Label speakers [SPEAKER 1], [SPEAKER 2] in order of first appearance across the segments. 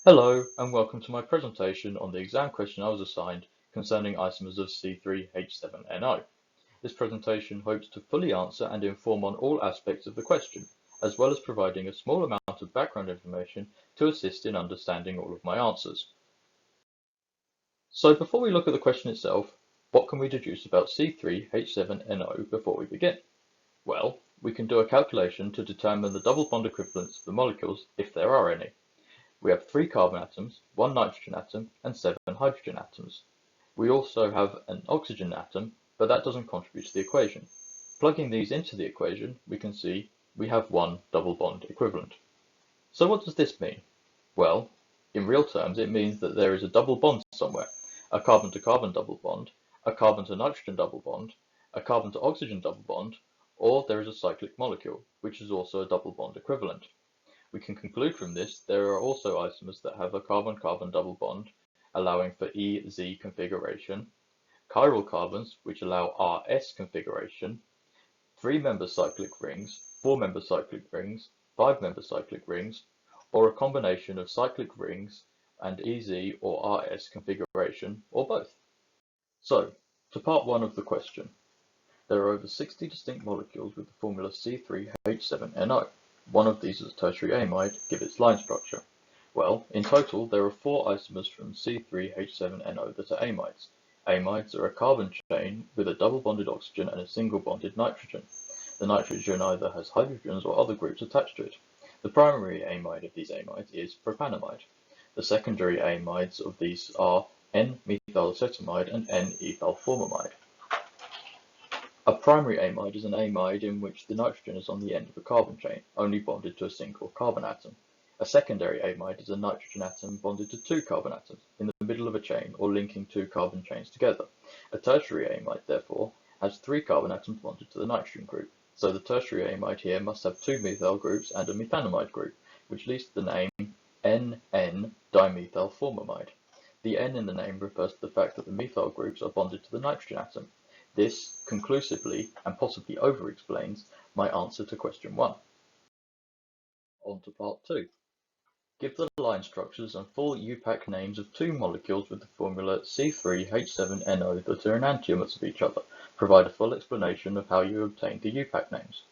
[SPEAKER 1] Hello, and welcome to my presentation on the exam question I was assigned concerning isomers of C3H7NO. This presentation hopes to fully answer and inform on all aspects of the question, as well as providing a small amount of background information to assist in understanding all of my answers. So before we look at the question itself, what can we deduce about C3H7NO before we begin? Well, we can do a calculation to determine the double bond equivalents of the molecules, if there are any. We have 3 carbon atoms, 1 nitrogen atom, and 7 hydrogen atoms. We also have an oxygen atom, but that doesn't contribute to the equation. Plugging these into the equation, we can see we have 1 double bond equivalent. So what does this mean? Well, in real terms, it means that there is a double bond somewhere, a carbon to carbon double bond, a carbon to nitrogen double bond, a carbon to oxygen double bond, or there is a cyclic molecule, which is also a double bond equivalent. We can conclude from this there are also isomers that have a carbon-carbon double bond, allowing for EZ configuration, chiral carbons which allow RS configuration, 3-member cyclic rings, 4-member cyclic rings, 5-member cyclic rings, or a combination of cyclic rings and EZ or RS configuration, or both. So, to part 1 of the question. There are over 60 distinct molecules with the formula C3H7NO. One of these is a tertiary amide, give its line structure. Well, in total, there are 4 isomers from C3H7NO that are amides. Amides are a carbon chain with a double bonded oxygen and a single bonded nitrogen. The nitrogen either has hydrogens or other groups attached to it. The primary amide of these amides is propanamide. The secondary amides of these are N-methylacetamide and N-ethylformamide. A primary amide is an amide in which the nitrogen is on the end of a carbon chain, only bonded to a single carbon atom. A secondary amide is a nitrogen atom bonded to 2 carbon atoms, in the middle of a chain or linking 2 carbon chains together. A tertiary amide, therefore, has 3 carbon atoms bonded to the nitrogen group, so the tertiary amide here must have 2 methyl groups and a methanamide group, which leads to the name N,N-dimethylformamide. The N in the name refers to the fact that the methyl groups are bonded to the nitrogen atom. This conclusively and possibly over-explains my answer to question 1. On to part 2. Give the line structures and full UPAC names of 2 molecules with the formula C3H7NO that are enantiomers of each other. Provide a full explanation of how you obtained the UPAC names.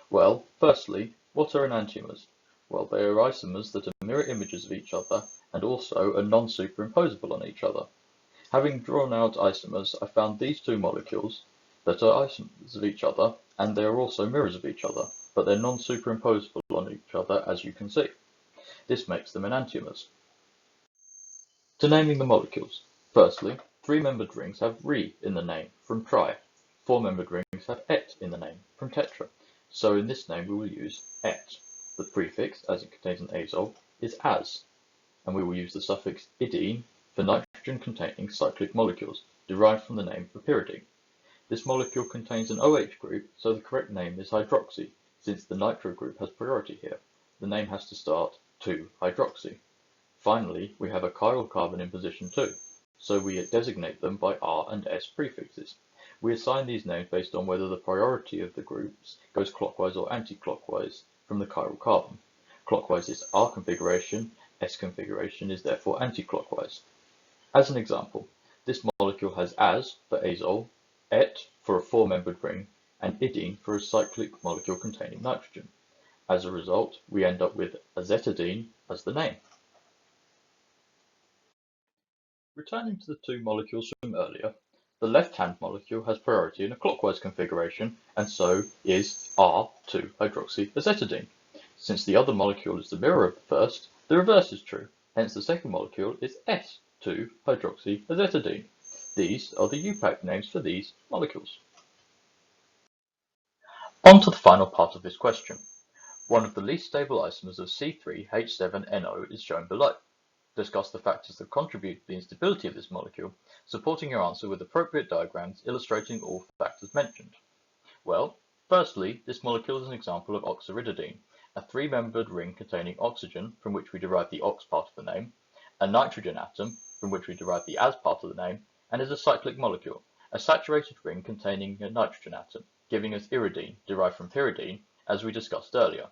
[SPEAKER 1] Well, firstly, what are enantiomers? Well, they are isomers that are mirror images of each other and also are non-superimposable on each other. Having drawn out isomers, I found these 2 molecules that are isomers of each other, and they are also mirrors of each other, but they're non-superimposable on each other, as you can see. This makes them enantiomers. To naming the molecules. Firstly, 3-membered rings have "re" in the name, from tri. 4-membered rings have "et" in the name, from tetra. So in this name we will use "et". The prefix, as it contains an azole, is "as", and we will use the suffix "idine" for nitrogen-containing cyclic molecules, derived from the name of pyridine. This molecule contains an OH group, so the correct name is hydroxy. Since the nitro group has priority here, the name has to start 2-hydroxy. Finally, we have a chiral carbon in position 2, so we designate them by R and S prefixes. We assign these names based on whether the priority of the groups goes clockwise or anti-clockwise from the chiral carbon. Clockwise is R configuration, S configuration is therefore anti-clockwise. As an example, this molecule has "as" for azole, "et" for a 4-membered ring, and "idine" for a cyclic molecule containing nitrogen. As a result, we end up with azetidine as the name. Returning to the 2 molecules from earlier, the left-hand molecule has priority in a clockwise configuration, and so is R2-hydroxyazetidine. Since the other molecule is the mirror of the first, the reverse is true, hence the second molecule is S2-hydroxyazetidine. These are the UPAC names for these molecules. On to the final part of this question. One of the least stable isomers of C3H7NO is shown below. Discuss the factors that contribute to the instability of this molecule, supporting your answer with appropriate diagrams illustrating all factors mentioned. Well, firstly, this molecule is an example of oxyridine, a 3-membered ring containing oxygen, from which we derive the ox part of the name, a nitrogen atom, from which we derive the as part of the name, and is a cyclic molecule, a saturated ring containing a nitrogen atom, giving us iridine, derived from pyridine, as we discussed earlier.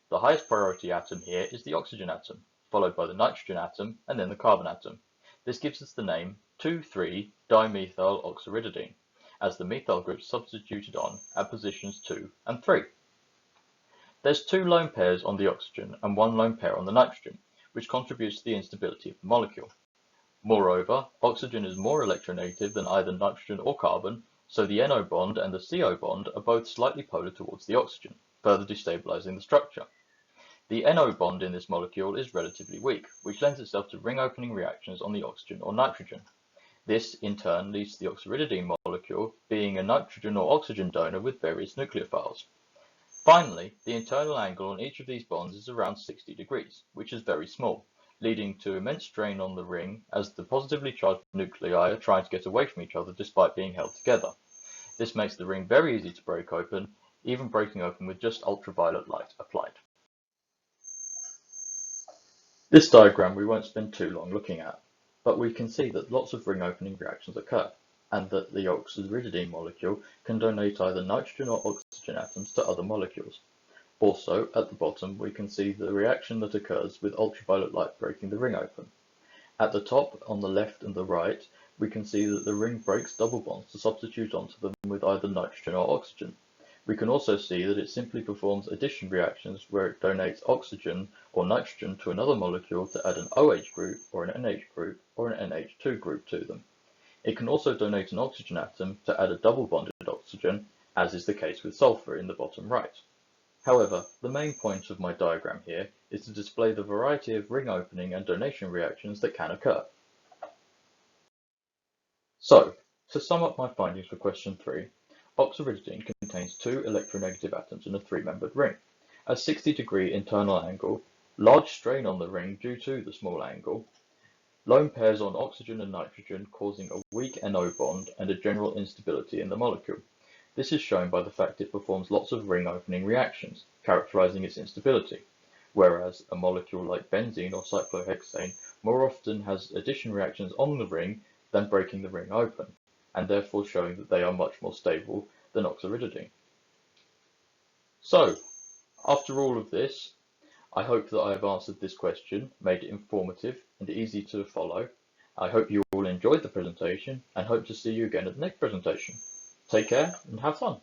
[SPEAKER 1] The highest priority atom here is the oxygen atom, followed by the nitrogen atom, and then the carbon atom. This gives us the name 2,3-dimethyl oxyridine, as the methyl group is substituted on at positions 2 and 3. There's 2 lone pairs on the oxygen and 1 lone pair on the nitrogen, which contributes to the instability of the molecule. Moreover, oxygen is more electronegative than either nitrogen or carbon, so the NO bond and the CO bond are both slightly polar towards the oxygen, further destabilizing the structure. The NO bond in this molecule is relatively weak, which lends itself to ring-opening reactions on the oxygen or nitrogen. This, in turn, leads to the oxyridine molecule being a nitrogen or oxygen donor with various nucleophiles. Finally, the internal angle on each of these bonds is around 60 degrees, which is very small, leading to immense strain on the ring as the positively charged nuclei are trying to get away from each other despite being held together. This makes the ring very easy to break open, even breaking open with just ultraviolet light applied. This diagram we won't spend too long looking at, but we can see that lots of ring opening reactions occur, and that the oxyridine molecule can donate either nitrogen or oxygen atoms to other molecules. Also, at the bottom, we can see the reaction that occurs with ultraviolet light breaking the ring open. At the top, on the left and the right, we can see that the ring breaks double bonds to substitute onto them with either nitrogen or oxygen. We can also see that it simply performs addition reactions where it donates oxygen or nitrogen to another molecule to add an OH group or an NH group or an NH2 group to them. It can also donate an oxygen atom to add a double bonded oxygen, as is the case with sulfur in the bottom right. However, the main point of my diagram here is to display the variety of ring opening and donation reactions that can occur. So, to sum up my findings for question 3, oxyridine contains 2 electronegative atoms in a 3-membered ring, a 60-degree internal angle, large strain on the ring due to the small angle, lone pairs on oxygen and nitrogen causing a weak NO bond and a general instability in the molecule. This is shown by the fact it performs lots of ring-opening reactions, characterizing its instability, whereas a molecule like benzene or cyclohexane more often has addition reactions on the ring than breaking the ring open, and therefore showing that they are much more stable than oxyridine. So, after all of this, I hope that I have answered this question, made it informative and easy to follow. I hope you all enjoyed the presentation and hope to see you again at the next presentation. Take care and have fun.